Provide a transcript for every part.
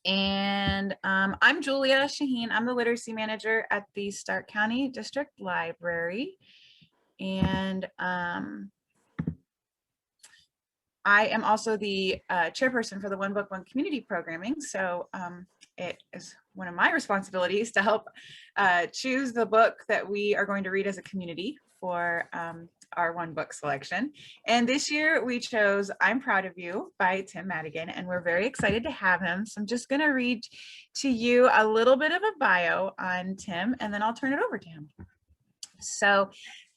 And I'm Julia Shaheen. I'm the literacy manager at the Stark County District Library. And I am also the chairperson for the One Book, One Community programming. So it is one of my responsibilities to help choose the book that we are going to read as a community for our one book selection. And this year we chose I'm Proud of You by Tim Madigan, and we're very excited to have him. So I'm just going to read to you a little bit of a bio on Tim, and then I'll turn it over to him. So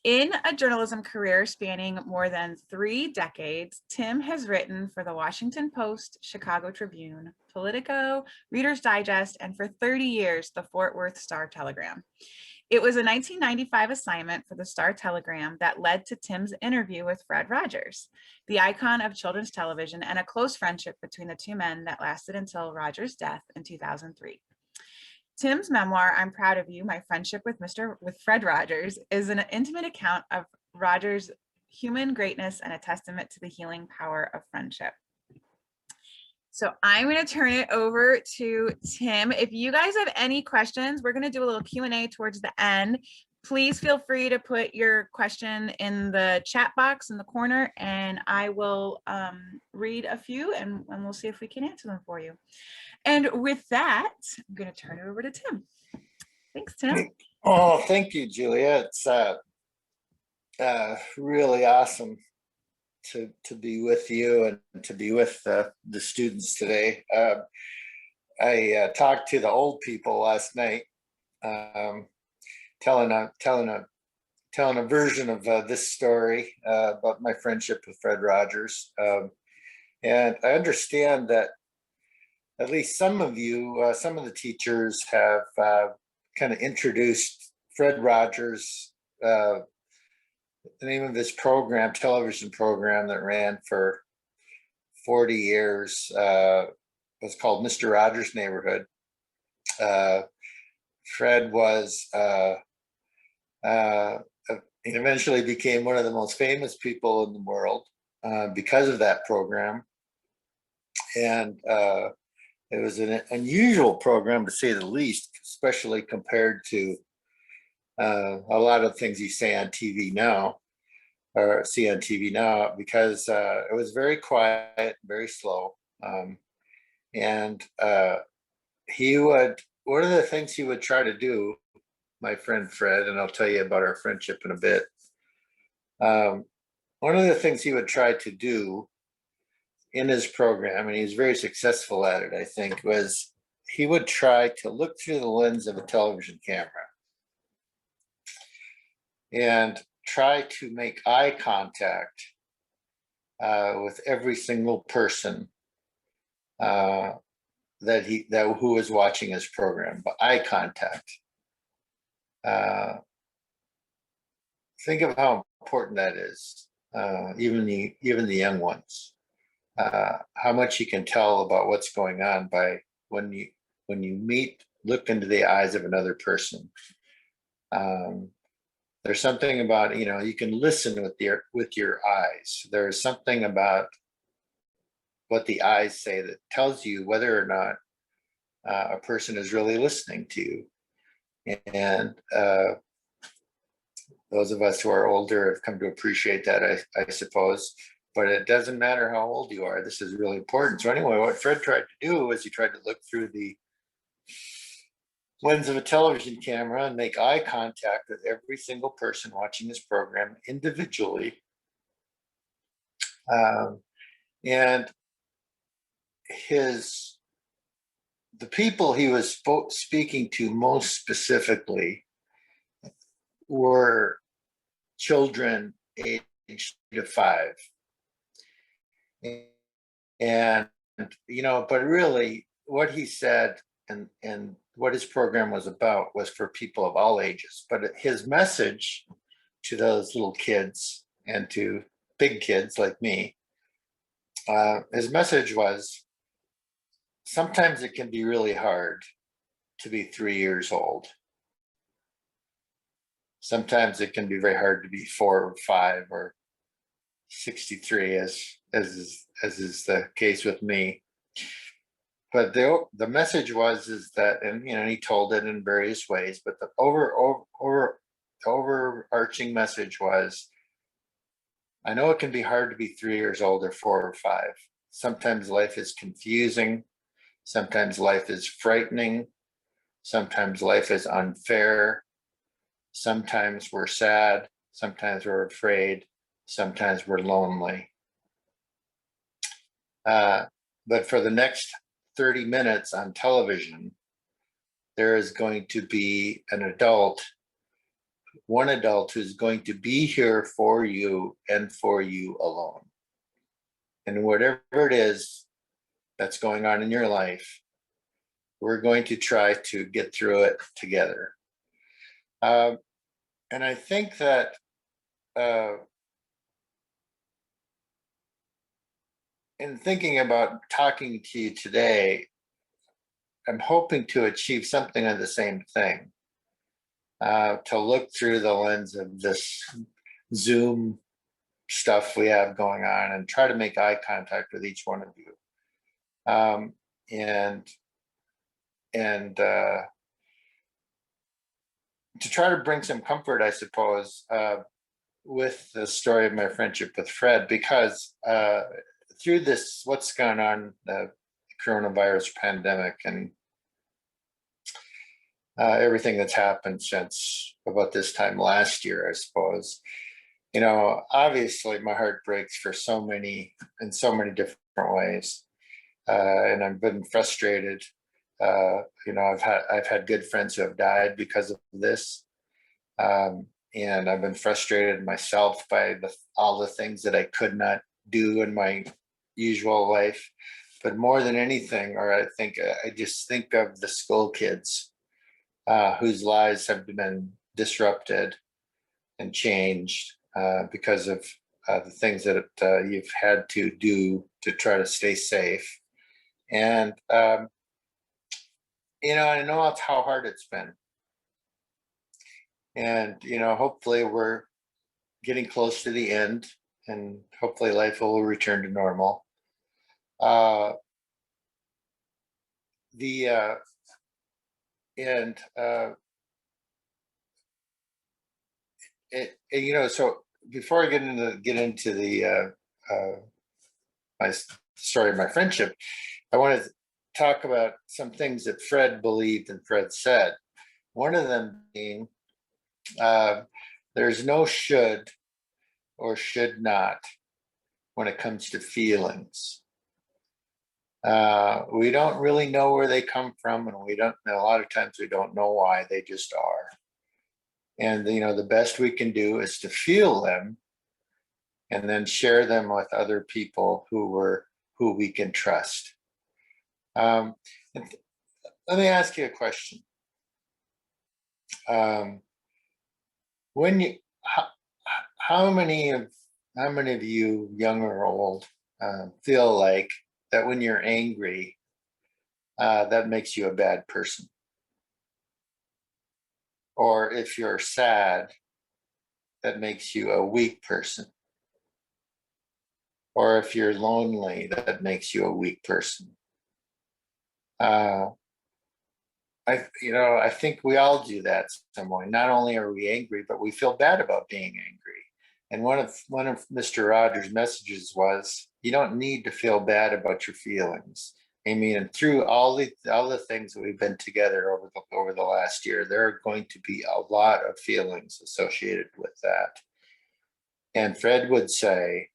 in a journalism career spanning more than 3 decades, Tim has written for the Washington Post, Chicago Tribune, Politico, Reader's Digest, and for 30 years, the Fort Worth Star-Telegram. It was a 1995 assignment for the Star-Telegram that led to Tim's interview with Fred Rogers, the icon of children's television, and a close friendship between the two men that lasted until Rogers' death in 2003. Tim's memoir, I'm Proud of You, My Friendship with Fred Rogers, is an intimate account of Rogers' human greatness and a testament to the healing power of friendship. So I'm going to turn it over to Tim. If you guys have any questions, we're going to do a little Q&A towards the end. Please feel free to put your question in the chat box in the corner, and I will read a few, and we'll see if we can answer them for you. And with that, I'm going to turn it over to Tim. Thanks, Tim. Oh, thank you, Julia. It's really awesome to be with you and to be with the students today. I talked to the old people last night, telling a version of this story about my friendship with Fred Rogers, and I understand that at least some of you, some of the teachers have kind of introduced Fred Rogers, the name of this program, television program that ran for 40 years, was called Mr. Rogers' Neighborhood. Fred was, he eventually became one of the most famous people in the world because of that program. And it was an unusual program, to say the least, especially compared to a lot of things you say on TV now, or see on TV now, because it was very quiet, very slow. And he would, one of the things he would try to do, my friend Fred, and I'll tell you about our friendship in a bit. One of the things he would try to do in his program, and he was very successful at it, I think, was he would try to look through the lens of a television camera and try to make eye contact with every single person who was watching his program. But eye contact. Think of how important that is, even the young ones. How much you can tell about what's going on by when you look into the eyes of another person. There's something about, you can listen with your eyes. There's something about what the eyes say that tells you whether or not a person is really listening to you. And those of us who are older have come to appreciate that, I suppose. But it doesn't matter how old you are. This is really important. So anyway, what Fred tried to do was he tried to look through the lens of a television camera and make eye contact with every single person watching his program individually. And the people he was speaking to most specifically were children aged 5. And but really what he said and what his program was about was for people of all ages. But his message to those little kids and to big kids like me, his message was, sometimes it can be really hard to be 3 years old. Sometimes it can be very hard to be 4 or 5 or 63, as is the case with me. but the message was is that, and he told it in various ways, but the overarching message was, I know it can be hard to be 3 years old or 4 or 5. Sometimes life is confusing. Sometimes life is frightening. Sometimes life is unfair. Sometimes we're sad. Sometimes we're afraid. Sometimes we're lonely. But for the next 30 minutes on television, there is going to be one adult who's going to be here for you and for you alone. And whatever it is that's going on in your life, we're going to try to get through it together. And I think that in thinking about talking to you today, I'm hoping to achieve something of the same thing, to look through the lens of this Zoom stuff we have going on and try to make eye contact with each one of you. And to try to bring some comfort, I suppose, with the story of my friendship with Fred, because through this, what's gone on, the coronavirus pandemic and everything that's happened since about this time last year, I suppose, obviously my heart breaks in so many different ways. And I've been frustrated. I've had good friends who have died because of this. And I've been frustrated myself by all the things that I could not do in my usual life. But more than anything, I just think of the school kids whose lives have been disrupted and changed because of the things that you've had to do to try to stay safe. And, I know that's how hard it's been. And, hopefully we're getting close to the end, and hopefully life will return to normal. So before I get into the my story of my friendship, I want to talk about some things that Fred believed and Fred said. One of them being, there's no should or should not when it comes to feelings. We don't really know where they come from, and a lot of times we don't know why, they just are. And the best we can do is to feel them and then share them with other people who we can trust. Let me ask you a question. How many of you, young or old, feel like that when you're angry, that makes you a bad person? Or if you're sad, that makes you a weak person? Or if you're lonely, that makes you a weak person? I think we all do that some way. Not only are we angry, but we feel bad about being angry. And one of Mr. Rogers' messages was, you don't need to feel bad about your feelings. I mean, and through all the things that we've been together over the last year, there are going to be a lot of feelings associated with that. And Fred would say,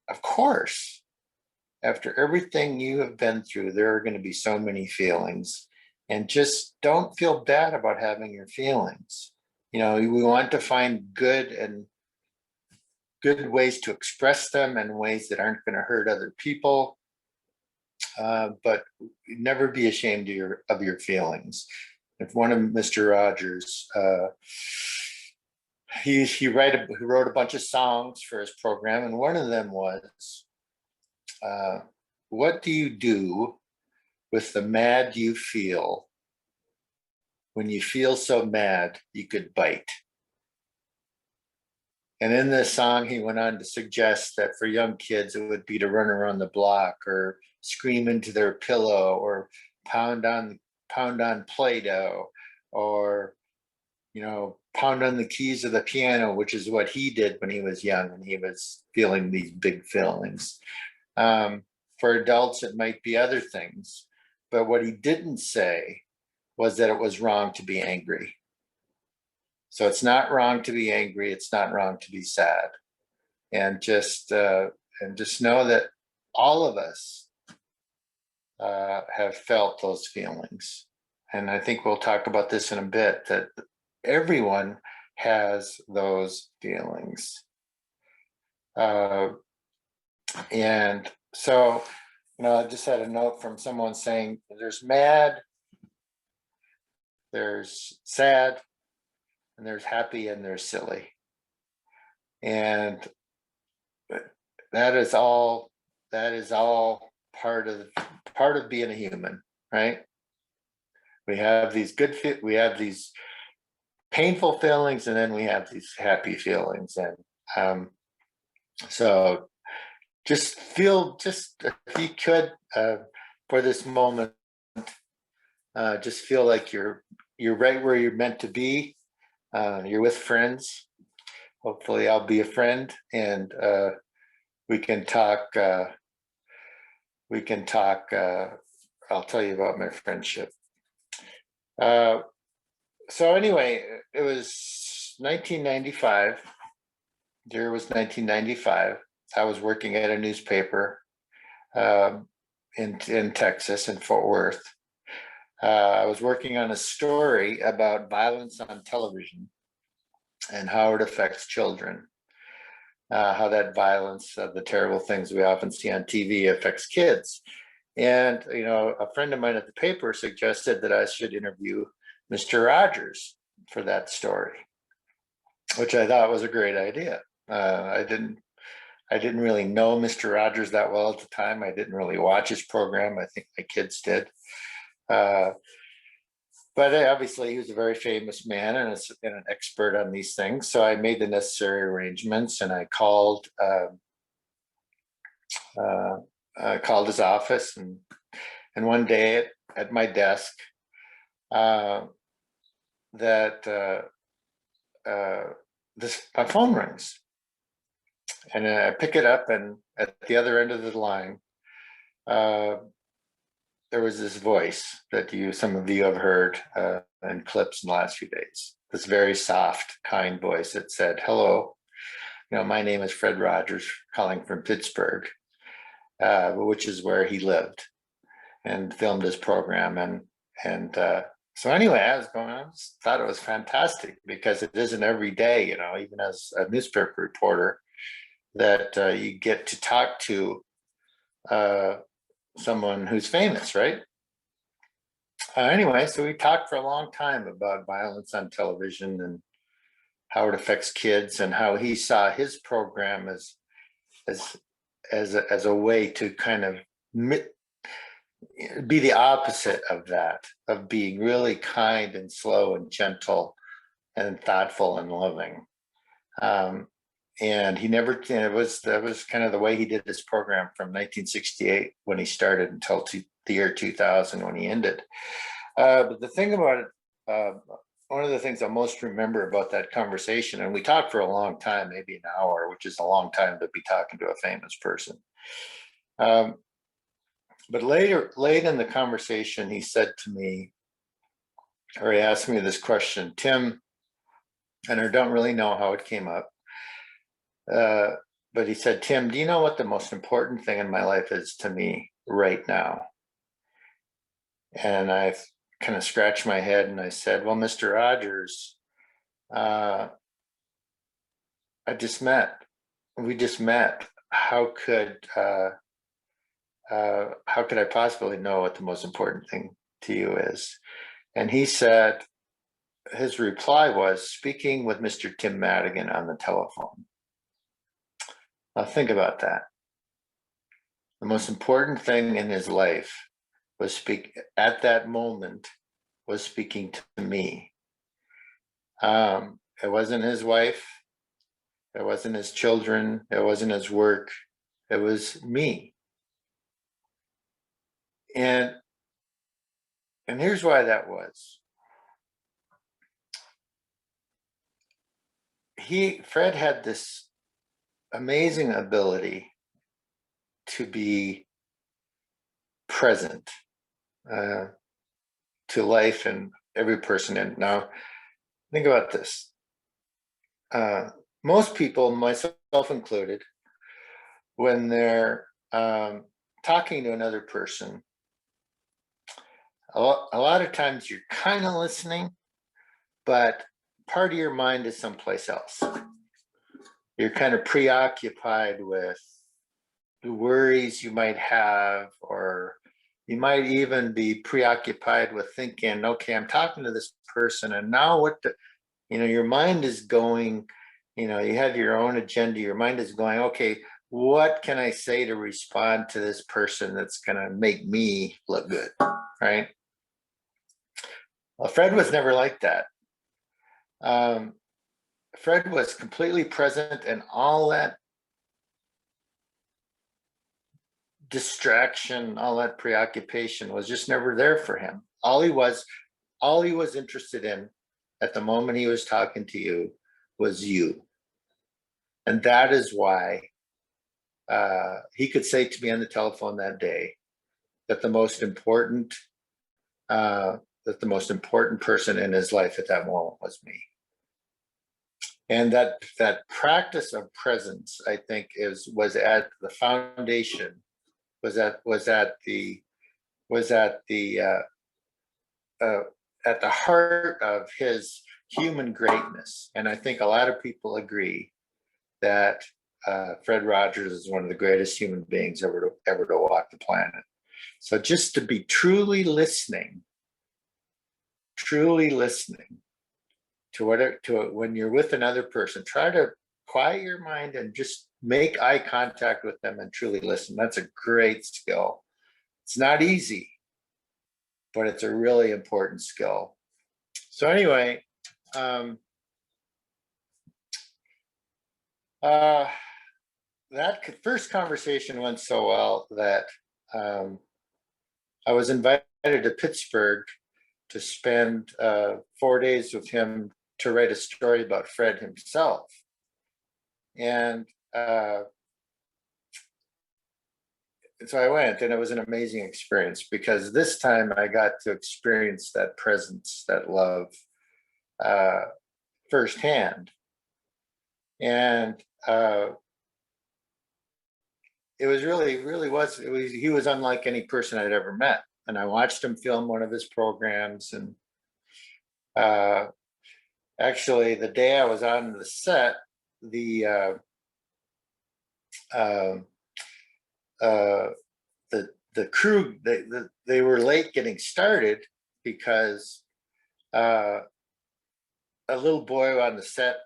of course, after everything you have been through, there are going to be so many feelings, and just don't feel bad about having your feelings. We want to find good ways to express them in ways that aren't going to hurt other people. But never be ashamed of your feelings. If one of Mr. Rogers, he wrote a bunch of songs for his program, and one of them was, what do you do with the mad you feel when you feel so mad you could bite? And in this song, he went on to suggest that for young kids, it would be to run around the block or scream into their pillow or pound on Play-Doh, or pound on the keys of the piano, which is what he did when he was young and he was feeling these big feelings. For adults, it might be other things, but what he didn't say was that it was wrong to be angry. So it's not wrong to be angry. It's not wrong to be sad. And just know that all of us have felt those feelings. And I think we'll talk about this in a bit, that everyone has those feelings. And so, I just had a note from someone saying there's mad, there's sad, and there's happy, and there's silly. And that is all part of being a human, right? We have these we have these painful feelings, and then we have these happy feelings. And so just if you could, for this moment, just feel like you're right where you're meant to be. You're with friends. Hopefully I'll be a friend, and we can talk. I'll tell you about my friendship. So anyway, it was 1995. The year was 1995. I was working at a newspaper in Texas, in Fort Worth. I was working on a story about violence on television and how it affects children. How that violence, the terrible things we often see on TV, affects kids. And, a friend of mine at the paper suggested that I should interview Mr. Rogers for that story, which I thought was a great idea. I didn't really know Mr. Rogers that well at the time. I didn't really watch his program. I think my kids did. But obviously he was a very famous man and an expert on these things. So I made the necessary arrangements, and I called his office, and one day at my desk, my phone rings, and I pick it up, and at the other end of the line, there was this voice that some of you have heard in clips in the last few days. This very soft, kind voice that said, "Hello, my name is Fred Rogers, calling from Pittsburgh," which is where he lived and filmed his program. And so anyway, I just thought it was fantastic, because it isn't every day, even as a newspaper reporter, that you get to talk to someone who's famous, right? Anyway, so we talked for a long time about violence on television and how it affects kids, and how he saw his program as a way to kind of be the opposite of that, of being really kind and slow and gentle and thoughtful and loving. And that was kind of the way he did this program from 1968 when he started until the year 2000 when he ended. But the thing about it, one of the things I most remember about that conversation, and we talked for a long time, maybe an hour, which is a long time to be talking to a famous person. But late in the conversation, he said to me, or he asked me this question, "Tim," and I don't really know how it came up, but he said, "Tim, do you know what the most important thing in my life is to me right now?" And I kind of scratched my head and I said, "Well, Mr. Rogers, we just met. How could I possibly know what the most important thing to you is?" And he said, his reply was, "Speaking with Mr. Tim Madigan on the telephone." Now think about that. The most important thing in his life at that moment was speaking to me. It wasn't his wife. It wasn't his children. It wasn't his work. It was me. And here's why that was. Fred had this amazing ability to be present to life and every person in. Now, think about this. Most people, myself included, when they're talking to another person, a lot of times you're kind of listening, but part of your mind is someplace else. You're kind of preoccupied with the worries you might have, or you might even be preoccupied with thinking, okay, I'm talking to this person, and now your mind is going, you have your own agenda. Your mind is going, okay, what can I say to respond to this person that's going to make me look good, right? Well, Fred was never like that. Fred was completely present, and all that distraction, all that preoccupation was just never there for him. All he was interested in at the moment he was talking to you was you. And that is why he could say to me on the telephone that day that the most important person in his life at that moment was me. And that practice of presence, I think, was at the foundation, was at the heart of his human greatness. And I think a lot of people agree that Fred Rogers is one of the greatest human beings ever to walk the planet. So just to be truly listening to when you're with another person, try to quiet your mind and just make eye contact with them and truly listen. That's a great skill. It's not easy, but it's a really important skill. So anyway, that first conversation went so well that I was invited to Pittsburgh to spend 4 days with him to write a story about Fred himself. And so I went, and it was an amazing experience, because this time I got to experience that presence, that love firsthand. And it was he was unlike any person I'd ever met. And I watched him film one of his programs, and actually the day I was on the set, the crew, they were late getting started because a little boy on the set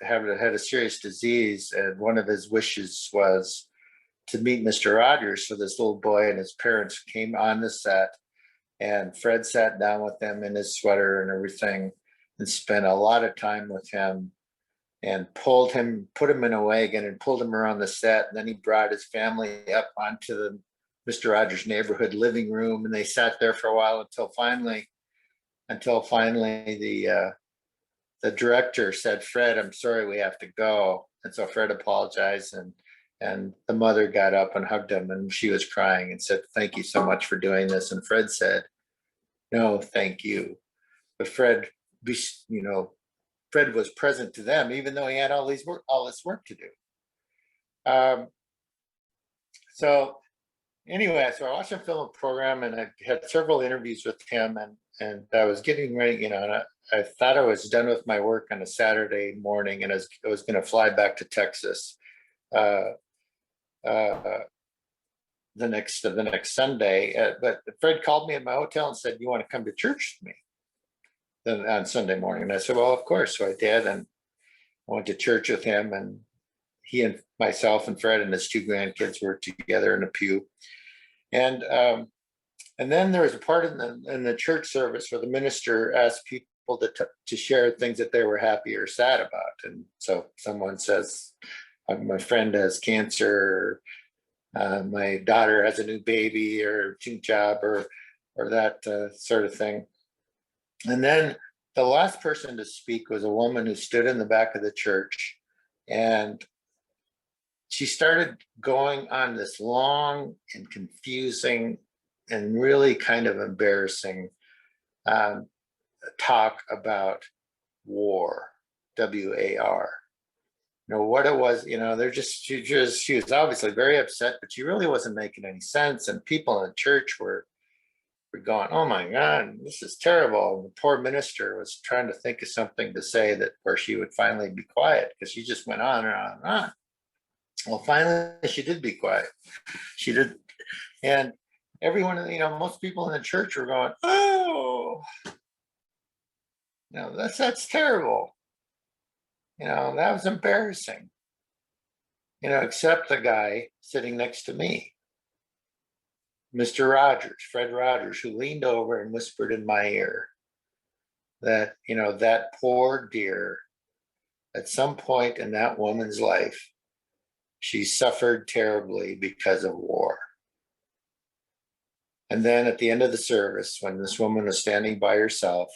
had a serious disease, and one of his wishes was to meet Mr. Rogers. So this little boy and his parents came on the set, and Fred sat down with them in his sweater and everything, and spent a lot of time with him, and put him in a wagon and pulled him around the set. And then he brought his family up onto the Mr. Rogers neighborhood living room, and they sat there for a while until finally the director said, "Fred, I'm sorry, we have to go." And so Fred apologized, and the mother got up and hugged him, and she was crying and said, "Thank you so much for doing this." And Fred said, "No, thank you." But Fred was present to them, even though he had all this work to do. So anyway, so I watched him film a program, and I had several interviews with him, and I was getting ready, and I thought I was done with my work on a Saturday morning, and I was going to fly back to Texas the next Sunday. But Fred called me at my hotel and said, "You want to come to church with me then on Sunday morning?" And I said, "Well, of course." So I did, and I went to church with him, and he and myself and Fred and his two grandkids were together in a pew. And then there was a part in the church service where the minister asked people to share things that they were happy or sad about. And so someone says, "My friend has cancer," my daughter has a new baby or new job or that sort of thing. And then the last person to speak was a woman who stood in the back of the church, and she started going on this long and confusing and really kind of embarrassing talk about war, WAR. What it was, she was obviously very upset, but she really wasn't making any sense. And people in the church were going, oh my God, this is terrible. And the poor minister was trying to think of something to say where she would finally be quiet, because she just went on and on and on. Well, finally she did be quiet. She did. And everyone, most people in the church were going, oh, that's terrible. That was embarrassing. Except the guy sitting next to me, Mr. Rogers, Fred Rogers, who leaned over and whispered in my ear that, that poor dear, at some point in that woman's life, she suffered terribly because of war. And then at the end of the service, when this woman was standing by herself,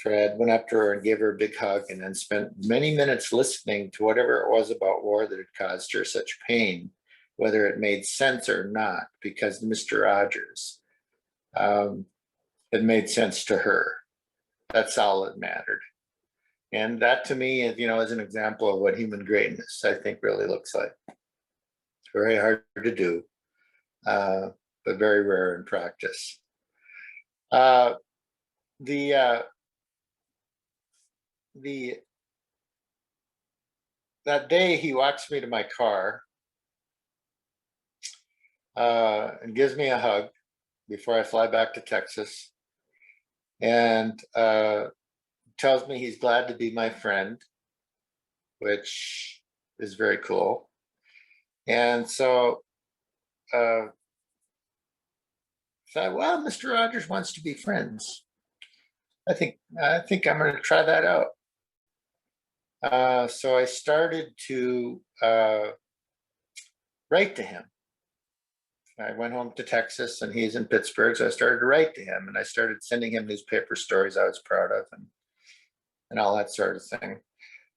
Fred went up to her and gave her a big hug, and then spent many minutes listening to whatever it was about war that had caused her such pain, whether it made sense or not, because Mr. Rogers, it made sense to her. That's all that mattered. And that to me, is an example of what human greatness, I think, really looks like. It's very hard to do, but very rare in practice. That day he walks me to my car and gives me a hug before I fly back to Texas, and tells me he's glad to be my friend, which is very cool. And so I thought, well, Mr. Rogers wants to be friends. I think I'm going to try that out. So I started to write to him. I went home to Texas, and he's in Pittsburgh, so I started to write to him, and I started sending him newspaper stories I was proud of, and all that sort of thing.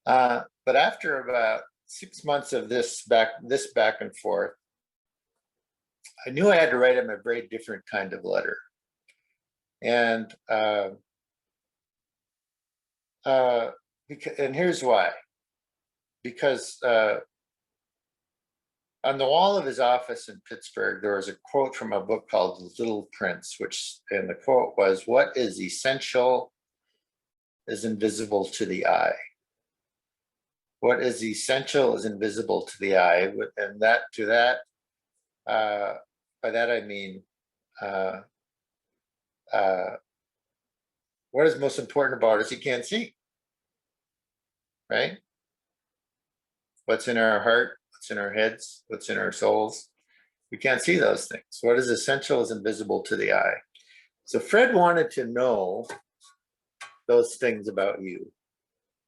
But after about 6 months of this back and forth, I knew I had to write him a very different kind of letter. And here's why. Because on the wall of his office in Pittsburgh, there was a quote from a book called The Little Prince, and the quote was, "What is essential is invisible to the eye." What is essential is invisible to the eye. And by that I mean, what is most important about us you can't see, right? What's in our heart, what's in our heads, what's in our souls, we can't see those things. What is essential is invisible to the eye. So Fred wanted to know those things about you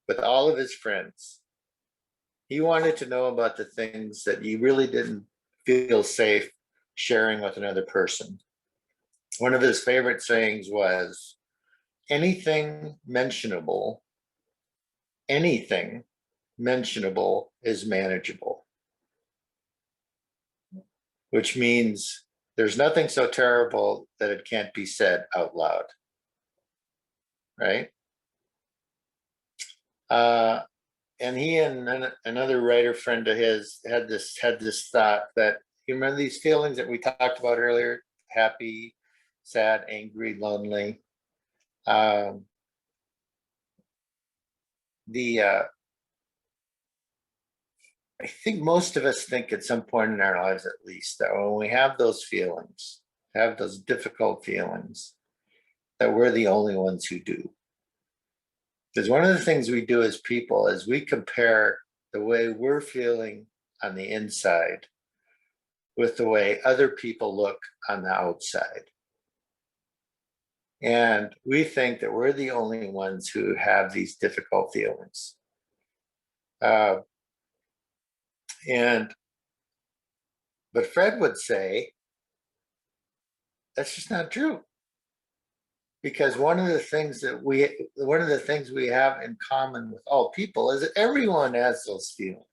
with all of his friends. He wanted to know about the things that you really didn't feel safe sharing with another person. One of his favorite sayings was, anything mentionable is manageable. Which means there's nothing so terrible that it can't be said out loud, right? And he and another writer friend of his had this thought that, you remember these feelings that we talked about earlier, happy, sad, angry, lonely. I think most of us think at some point in our lives, at least, that when we have those feelings, have those difficult feelings, that we're the only ones who do. Because one of the things we do as people is we compare the way we're feeling on the inside with the way other people look on the outside. And we think that we're the only ones who have these difficult feelings. And But Fred would say, that's just not true. Because one of the things we have in common with all people is that everyone has those feelings.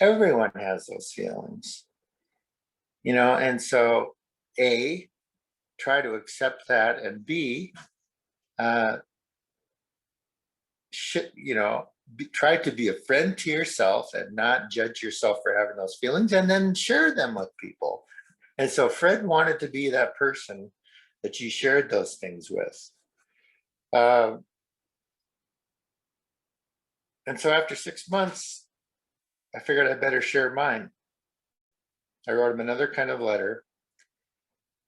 Everyone has those feelings. And so A, try to accept that, and B, try to be a friend to yourself and not judge yourself for having those feelings, and then share them with people. And so Fred wanted to be that person that you shared those things with. And so after 6 months, I figured I better share mine. I wrote him another kind of letter,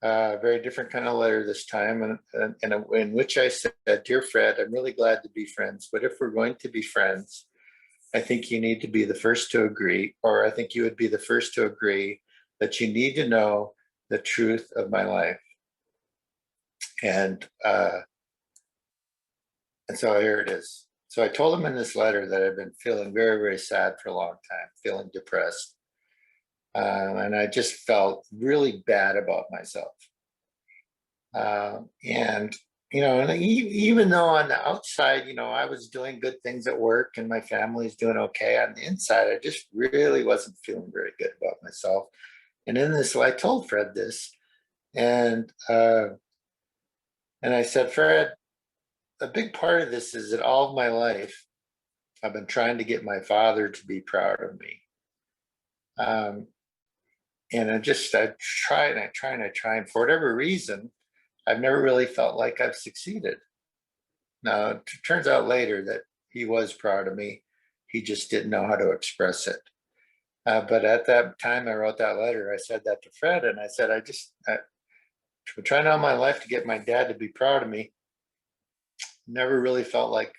a very different kind of letter this time, and in which I said, "Dear Fred, I'm really glad to be friends, but if we're going to be friends, I think you need to be the first to agree, or I think you would be the first to agree that you need to know the truth of my life." And so here it is. So I told him in this letter that I've been feeling very, very sad for a long time, feeling depressed. And I just felt really bad about myself. And even though on the outside, I was doing good things at work and my family's doing okay, on the inside, I just really wasn't feeling very good about myself. And in this, I told Fred this, and I said, "Fred, a big part of this is that all of my life, I've been trying to get my father to be proud of me. And I try and I try and I try, and for whatever reason, I've never really felt like I've succeeded." Now, it turns out later that he was proud of me. He just didn't know how to express it. But at that time I wrote that letter, I said that to Fred, and I said, I've been trying all my life to get my dad to be proud of me. Never really felt like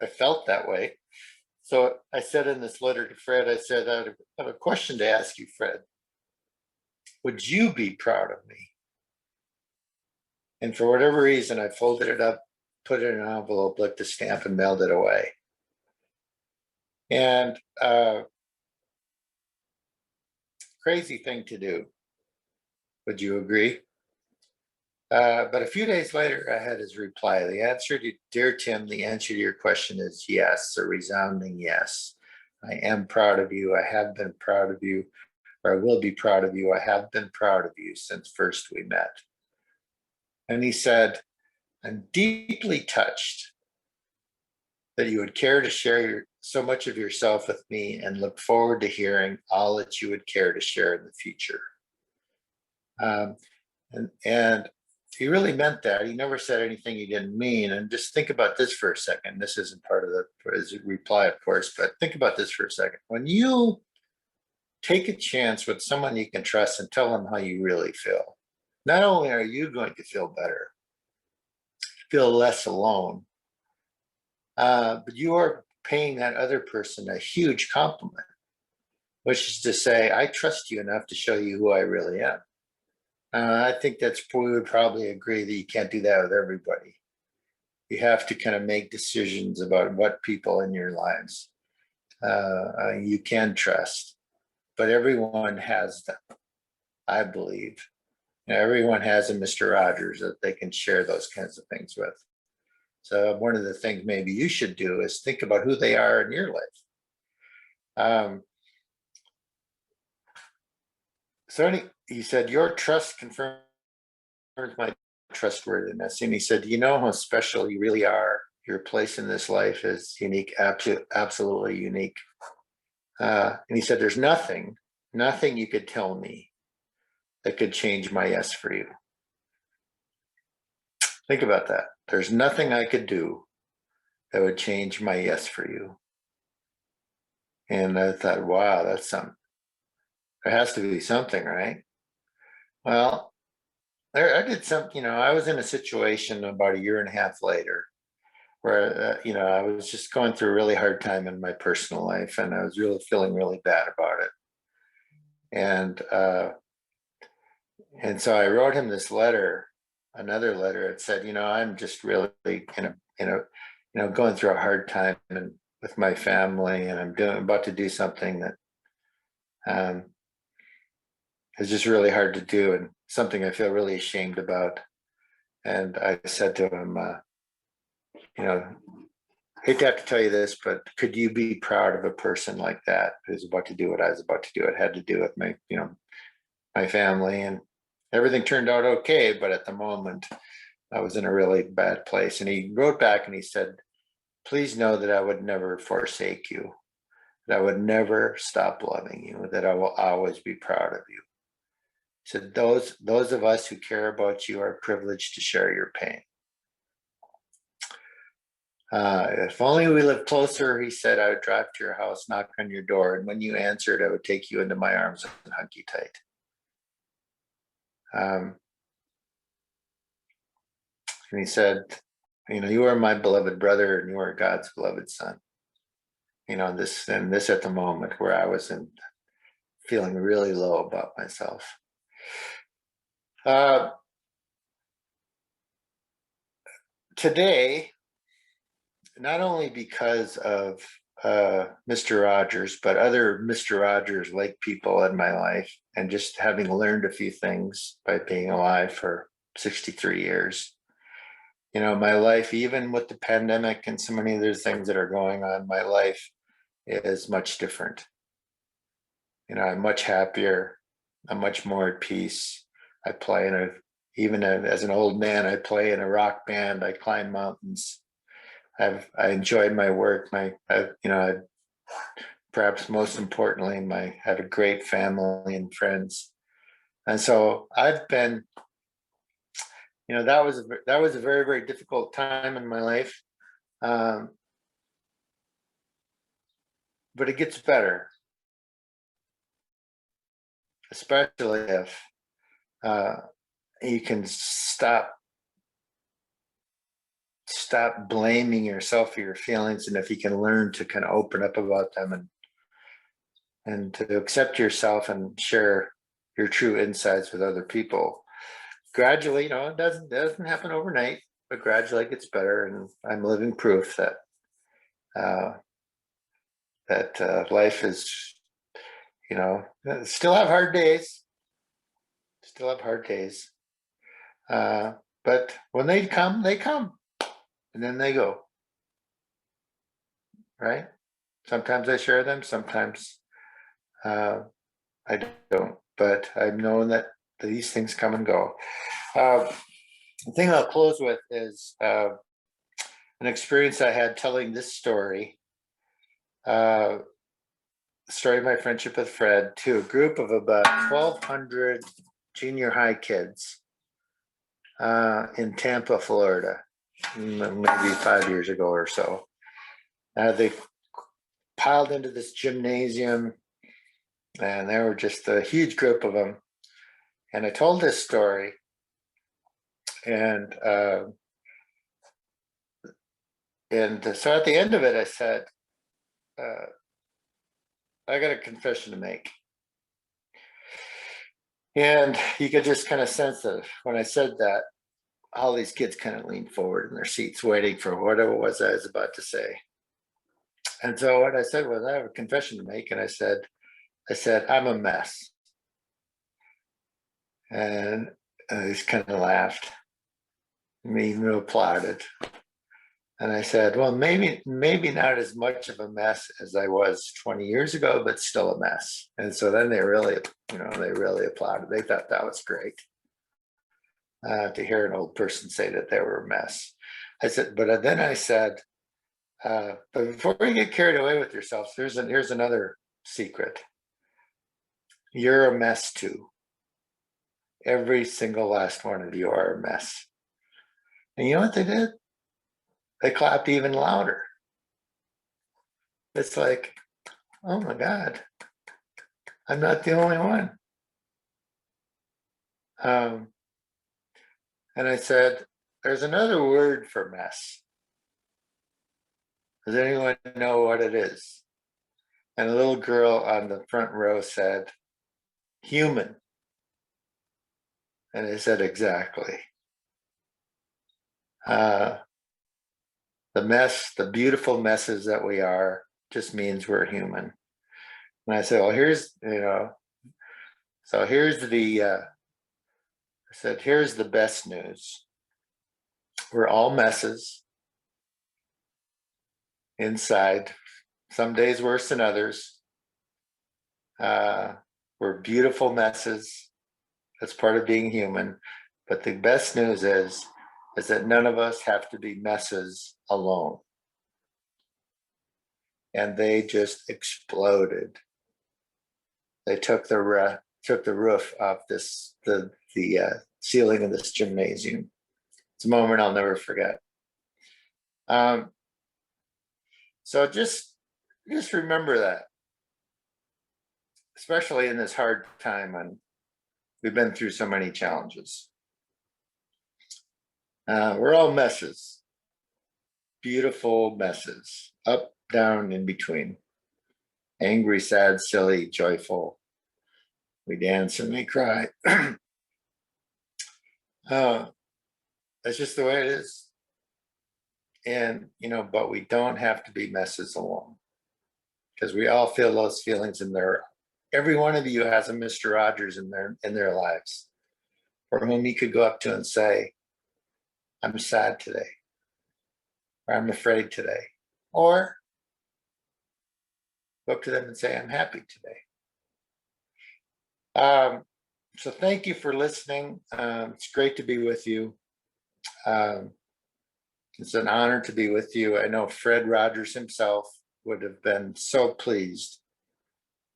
I felt that way. So I said in this letter to Fred, I said, I have a question to ask you, Fred. Would you be proud of me? And for whatever reason, I folded it up, put it in an envelope, licked the stamp, and mailed it away. And crazy thing to do. Would you agree? But a few days later, I had his reply. The answer to, "Dear Tim, the answer to your question is yes, a resounding yes. I am proud of you. I have been proud of you, or I will be proud of you. I have been proud of you since first we met." And he said, "I'm deeply touched that you would care to share so much of yourself with me, and look forward to hearing all that you would care to share in the future." And he really meant that. He never said anything he didn't mean. And just think about this for a second. This isn't part of his reply, of course, but think about this for a second. When you take a chance with someone you can trust and tell them how you really feel, not only are you going to feel better, feel less alone, but you are paying that other person a huge compliment, which is to say, I trust you enough to show you who I really am. I think we would probably agree that you can't do that with everybody. You have to kind of make decisions about what people in your lives you can trust, but everyone has them, I believe. Everyone has a Mr. Rogers that they can share those kinds of things with. So one of the things maybe you should do is think about who they are in your life. He said, "Your trust confirms my trustworthiness." And he said, "You know how special you really are. Your place in this life is unique, absolutely unique." And he said, "There's nothing you could tell me that could change my yes for you." Think about that. There's nothing I could do that would change my yes for you. And I thought, wow, that's something. There has to be something, right? Well, I did something, I was in a situation about a year and a half later where, I was just going through a really hard time in my personal life, and I was really feeling really bad about it. And so I wrote him this letter, another letter. It said, I'm just really, going through a hard time with my family, and I'm about to do something that is just really hard to do and something I feel really ashamed about. And I said to him, you know, hate to have to tell you this, but could you be proud of a person like that who's about to do what I was about to do? It had to do with my, my family, and everything turned out okay. But at the moment, I was in a really bad place. And he wrote back and he said, please know that I would never forsake you, that I would never stop loving you, that I will always be proud of you. He said, those of us who care about you are privileged to share your pain. If only we lived closer, he said, I would drive to your house, knock on your door, and when you answered, I would take you into my arms and hug you tight. And he said, you are my beloved brother and you are God's beloved son. This at the moment where I was feeling really low about myself. Today, not only because of Mr. Rogers, but other Mr. Rogers like people in my life, and just having learned a few things by being alive for 63 years. My life, even with the pandemic and so many other things that are going on, my life is much different. I'm much happier. I'm much more at peace. I play as an old man, I play in a rock band. I climb mountains. I enjoy my work. Perhaps most importantly, I have a great family and friends. And so I've been, that was a very, very difficult time in my life. But it gets better, especially if you can stop blaming yourself for your feelings, and if you can learn to kind of open up about them and to accept yourself and share your true insights with other people. Gradually, it doesn't happen overnight, but gradually it gets better, and I'm living proof that life is, still have hard days, but when they come, and then they go, right? Sometimes I share them, sometimes I don't, but I've known that these things come and go. The thing I'll close with is an experience I had telling this story, story of my friendship with Fred, to a group of about 1,200 junior high kids in Tampa, Florida, maybe 5 years ago or so. They piled into this gymnasium, and there were just a huge group of them. And I told this story, and so at the end of it, I said, I got a confession to make. And you could just kind of sense that when I said that, all these kids kind of leaned forward in their seats, waiting for whatever it was I was about to say. And so what I said was, I have a confession to make. And I said, I'm a mess. And they just kind of laughed. Me even applauded. And I said, well, maybe not as much of a mess as I was 20 years ago, but still a mess. And so then they really applauded. They thought that was great to hear an old person say that they were a mess. I said, but then I said, but before you get carried away with yourselves, here's another secret. You're a mess too. Every single last one of you are a mess. And you know what they did? They clapped even louder. It's like, oh my God, I'm not the only one. And I said, there's another word for mess. Does anyone know what it is? And a little girl on the front row said, human. And I said, exactly. The mess, the beautiful messes that we are, just means we're human. And I said, well, here's, So here's I said, here's the best news. We're all messes inside. Some days worse than others. We're beautiful messes. That's part of being human. But the best news is that none of us have to be messes alone. And they just exploded. They took the roof off the ceiling of this gymnasium. It's a moment I'll never forget. So just remember that, especially in this hard time, and we've been through so many challenges. We're all messes, beautiful messes, up, down, in between, angry, sad, silly, joyful. We dance and we cry. That's just the way it is. And, but we don't have to be messes alone, because we all feel those feelings in there. Every one of you has a Mr. Rogers in their lives, for whom you could go up to and say, I'm sad today, or I'm afraid today, or go up to them and say, I'm happy today. So thank you for listening. It's great to be with you. It's an honor to be with you. I know Fred Rogers himself would have been so pleased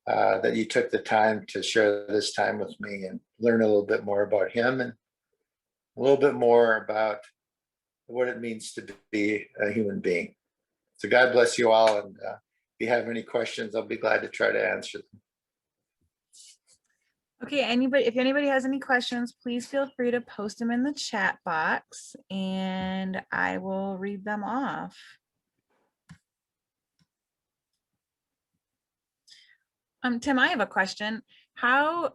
that you took the time to share this time with me and learn a little bit more about him and a little bit more about what it means to be a human being. So God bless you all. And if you have any questions, I'll be glad to try to answer them. Okay, if anybody has any questions, please feel free to post them in the chat box and I will read them off. Tim, I have a question. How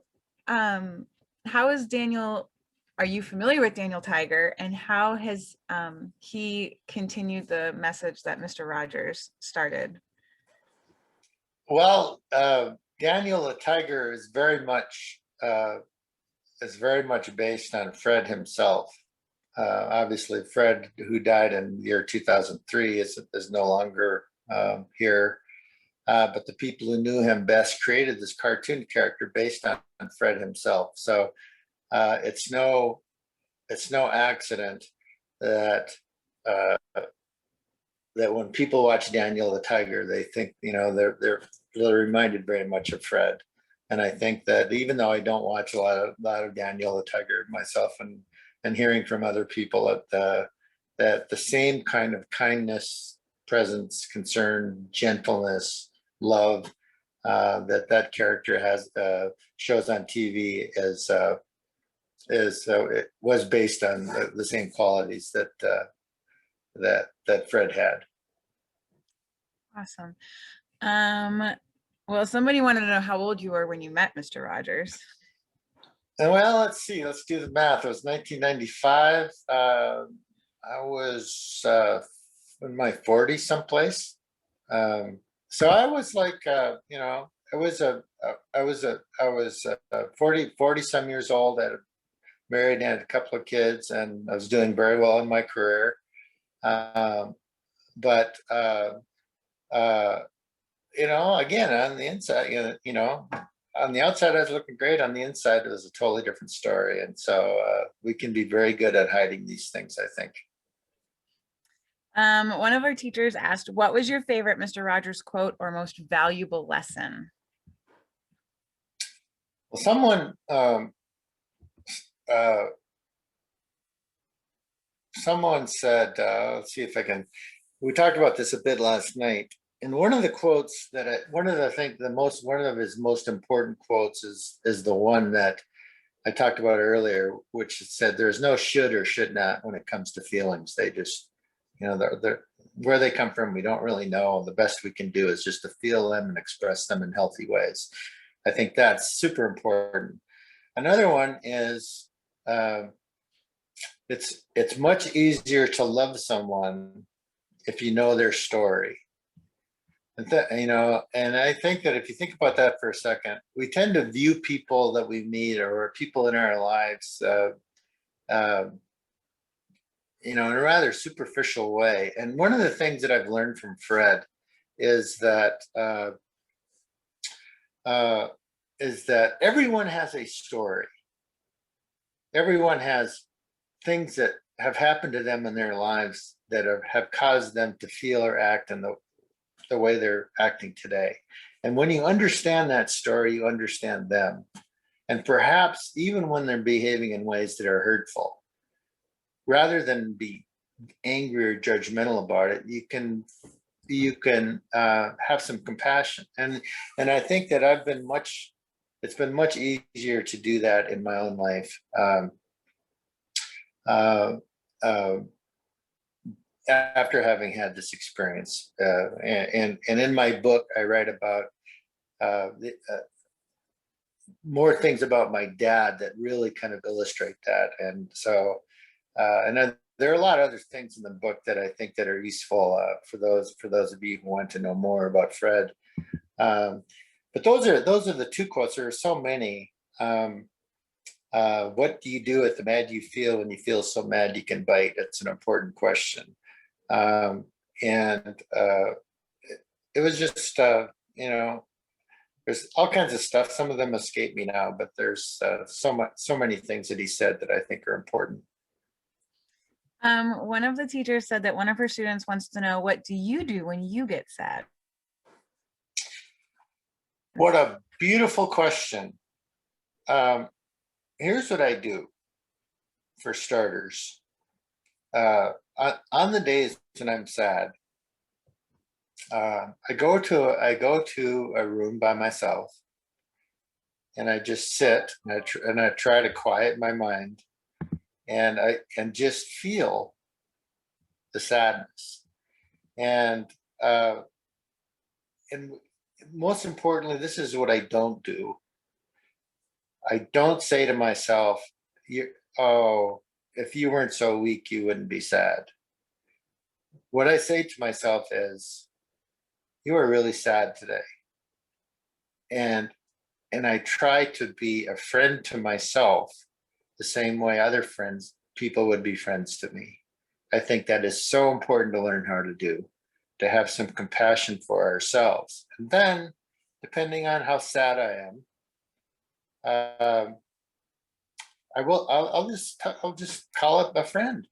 is Daniel, are you familiar with Daniel Tiger, and how has he continued the message that Mr. Rogers started? Well, Daniel the Tiger is very much based on Fred himself. Obviously, Fred, who died in the year 2003, is no longer here. But the people who knew him best created this cartoon character based on Fred himself. So it's no accident that that when people watch Daniel the Tiger, they think, they're reminded very much of Fred. And I think that even though I don't watch a lot of Daniel the Tiger myself, and hearing from other people that the same kind of kindness, presence, concern, gentleness, love that character has shows on TV it was based on the same qualities that Fred had. Awesome. Well, somebody wanted to know how old you were when you met Mr. Rogers. Well, let's see. Let's do the math. It was 1995. I was in my 40s someplace. So I was like, I was 40 some years old. I married and had a couple of kids, and I was doing very well in my career. But again, on the inside, on the outside, I was looking great. On the inside, it was a totally different story. And so we can be very good at hiding these things, I think. One of our teachers asked, what was your favorite Mr. Rogers quote or most valuable lesson? Well, someone said, let's see if I can, we talked about this a bit last night. And one of the quotes one of his most important quotes is the one that I talked about earlier, which said, there's no should or should not when it comes to feelings. They just, they're where they come from, we don't really know. The best we can do is just to feel them and express them in healthy ways. I think that's super important. Another one is, it's much easier to love someone if you know their story. And I think that if you think about that for a second, we tend to view people that we meet or people in our lives, uh, in a rather superficial way. And one of the things that I've learned from Fred is that uh, everyone has a story. Everyone has things that have happened to them in their lives that have caused them to feel or act in the way they're acting today. And when you understand that story, you understand them. And perhaps even when they're behaving in ways that are hurtful, rather than be angry or judgmental about it, you can have some compassion. And I think that it's been much easier to do that in my own life. Uh, uh, After having had this experience, and in my book, I write about more things about my dad that really kind of illustrate that. And so, and then there are a lot of other things in the book that I think that are useful for those of you who want to know more about Fred. But those are the two quotes. There are so many. What do you do with the mad you feel when you feel so mad you can bite? It's an important question. And it was just, there's all kinds of stuff. Some of them escape me now, but there's so many things that he said that I think are important. One of the teachers said that one of her students wants to know, what do you do when you get sad? What a beautiful question. Here's what I do for starters. On the days when I'm sad, I go to a room by myself, and I just sit and I try to quiet my mind, and I can just feel the sadness. And most importantly, this is what I don't do. I don't say to myself, if you weren't so weak, you wouldn't be sad. What I say to myself is, you are really sad today. And I try to be a friend to myself the same way people would be friends to me. I think that is so important to learn how to do, to have some compassion for ourselves. And then, depending on how sad I am, I'll just call up a friend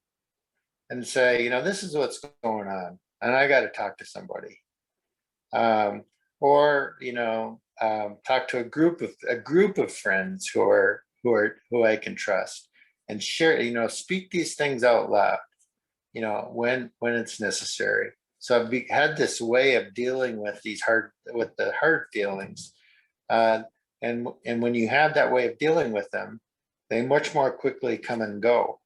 and say, this is what's going on, and I got to talk to somebody, or talk to a group of friends who I can trust, and share, speak these things out loud, when it's necessary. So I've had this way of dealing with the hard feelings, and when you have that way of dealing with them, they much more quickly come and go.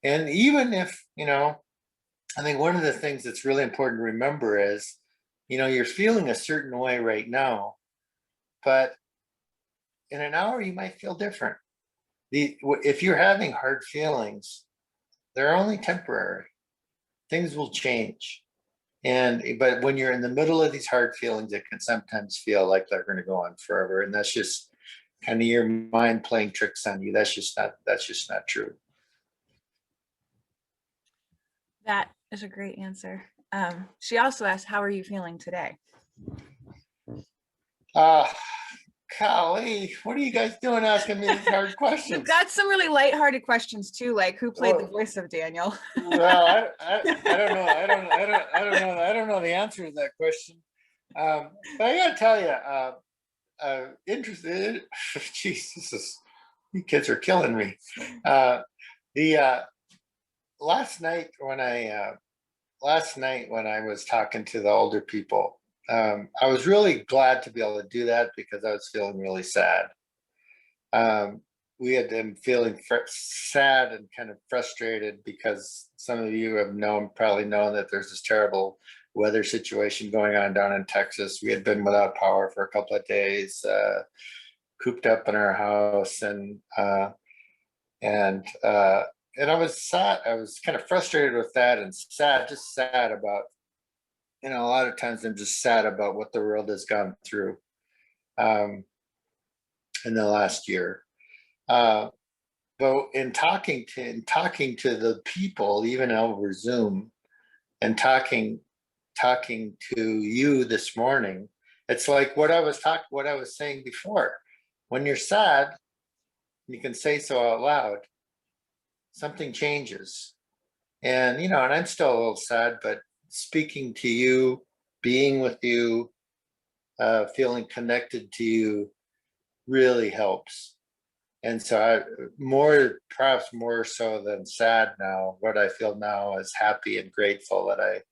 And even if, I think one of the things that's really important to remember is, you're feeling a certain way right now, but in an hour you might feel different. If you're having hard feelings, they're only temporary. Things will change. But when you're in the middle of these hard feelings, it can sometimes feel like they're going to go on forever. And that's just kind of your mind playing tricks on you. That's just not true. That is a great answer. She also asked, how are you feeling today? Golly, what are you guys doing asking me these hard questions? You've got some really lighthearted questions too, like who played the voice of Daniel? Well, I don't know. I don't know the answer to that question. But I got to tell you, interested. Jesus, you kids are killing me. The last night when I was talking to the older people, I was really glad to be able to do that because I was feeling really sad. We had been feeling sad and kind of frustrated because some of you have probably known that there's this terrible weather situation going on down in Texas. We had been without power for a couple of days, cooped up in our house, and I was sad. I was kind of frustrated with that and sad about you know, a lot of times I'm just sad about what the world has gone through in the last year. But in talking to the people, even over Zoom, and talking to you this morning, it's like what I was saying before. When you're sad, you can say so out loud, something changes. And, you know, and I'm still a little sad, but speaking to you, being with you, feeling connected to you really helps. And so perhaps more so than sad now, what I feel now is happy and grateful that I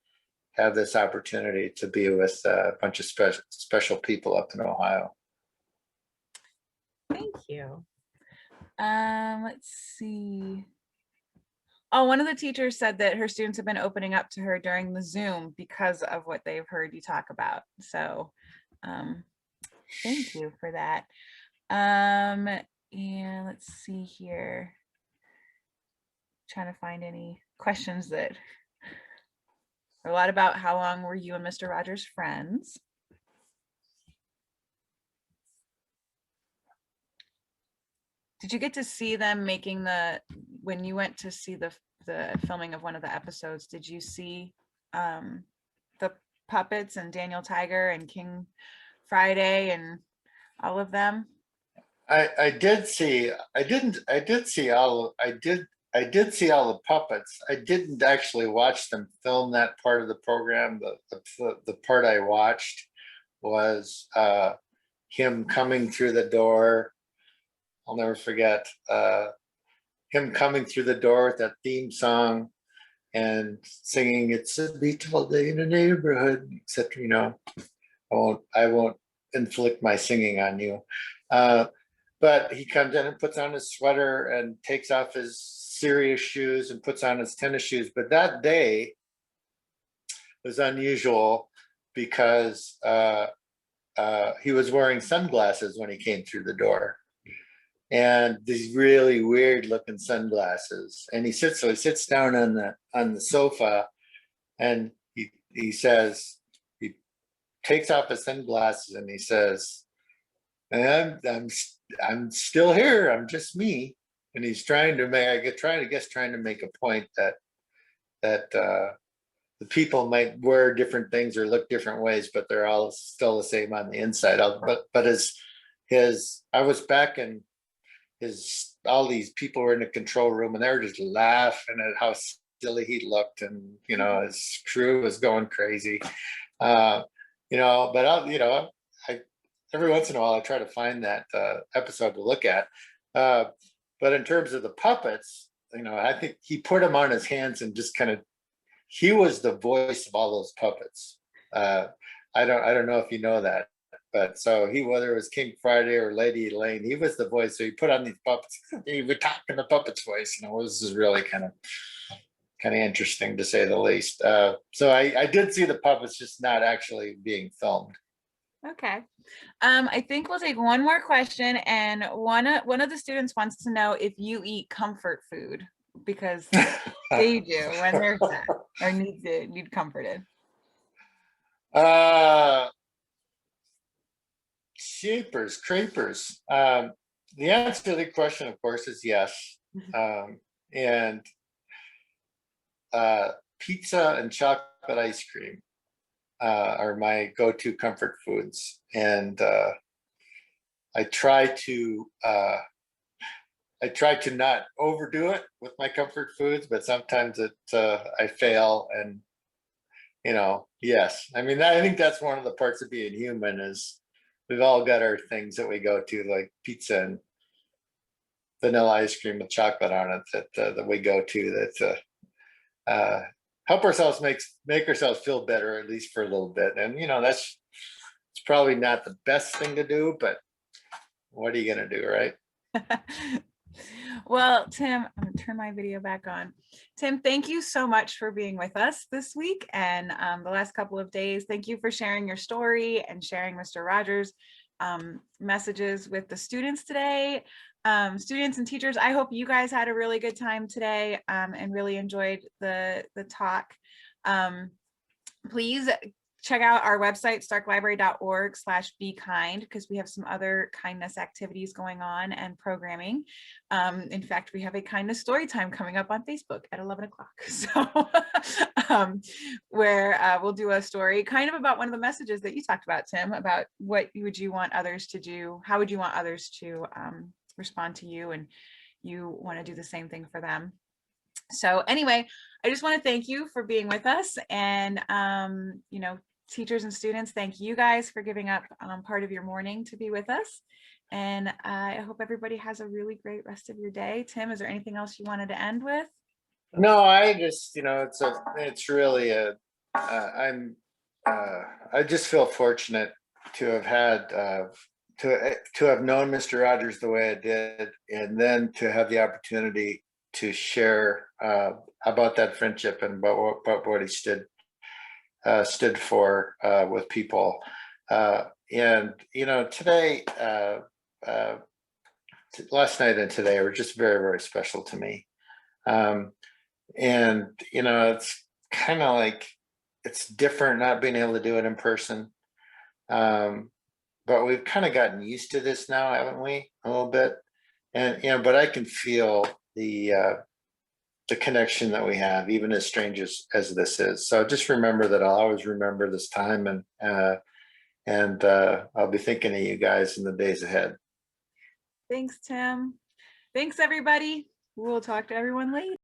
have this opportunity to be with a bunch of special people up in Ohio. Thank you. Let's see. Oh, one of the teachers said that her students have been opening up to her during the Zoom because of what they've heard you talk about. So thank you for that. And let's see here. Trying to find any questions that are a lot about how long were you and Mr. Rogers friends? Did you get to see them making when you went to see the filming of one of the episodes, did you see the puppets and Daniel Tiger and King Friday and all of them? I did see all the puppets. I didn't actually watch them film that part of the program. The part I watched was him coming through the door. I'll never forget him coming through the door with that theme song and singing "It's a Beautiful Day in the Neighborhood," etc. You know, I won't inflict my singing on you. But he comes in and puts on his sweater and takes off his serious shoes and puts on his tennis shoes. But that day was unusual because he was wearing sunglasses when he came through the door, and these really weird looking sunglasses. And he sits down on the sofa, and he says, he takes off his sunglasses and he says, and I'm still here. I'm just me. And he's trying to make a point that the people might wear different things or look different ways, but they're all still the same on the inside. But I was back in all these people were in the control room and they were just laughing at how silly he looked, and you know, his crew was going crazy. You know, but I every once in a while I try to find that episode to look at. But in terms of the puppets, you know, I think he put them on his hands and just kind of, he was the voice of all those puppets. I don't know if you know that, but so whether it was King Friday or Lady Elaine, he was the voice. So he put on these puppets. He would talk in the puppet's voice. You know, this is really kind of interesting to say the least. So I did see the puppets, just not actually being filmed. Okay. I think we'll take one more question, and one of the students wants to know if you eat comfort food, because they do when they're sad or need comforted. Shapers, crepers. The answer to the question, of course, is yes. And pizza and chocolate ice cream are my go-to comfort foods, and I try to not overdo it with my comfort foods, but sometimes I fail, and you know, yes. I mean, I think that's one of the parts of being human is we've all got our things that we go to, like pizza and vanilla ice cream with chocolate on it that we go to that help ourselves make ourselves feel better, at least for a little bit. And you know, it's probably not the best thing to do, but what are you gonna do, right? Well, Tim, I'm gonna turn my video back on. Tim, thank you so much for being with us this week and the last couple of days. Thank you for sharing your story and sharing Mr. Rogers' messages with the students today. Students and teachers, I hope you guys had a really good time today and really enjoyed the talk. please check out our website, starklibrary.org/bekind, because we have some other kindness activities going on and programming. In fact, we have a kindness story time coming up on Facebook at 11 o'clock. So where we'll do a story kind of about one of the messages that you talked about, Tim, about what would you want others to do? How would you want others to respond to you? And you want to do the same thing for them. So anyway, I just want to thank you for being with us, and you know, teachers and students, thank you guys for giving up part of your morning to be with us. And I hope everybody has a really great rest of your day. Tim, is there anything else you wanted to end with? No, I just, it's really I just feel fortunate to have had, to have known Mr. Rogers the way I did, and then to have the opportunity to share about that friendship and about what he stood for with people. And today, last night and today were just very, very special to me. And it's kind of like, it's different not being able to do it in person. But we've kind of gotten used to this now, haven't we? A little bit. And but I can feel the connection that we have, even as strange as this is. So just remember that I'll always remember this time, and I'll be thinking of you guys in the days ahead. Thanks, Tim. Thanks, everybody. We'll talk to everyone later.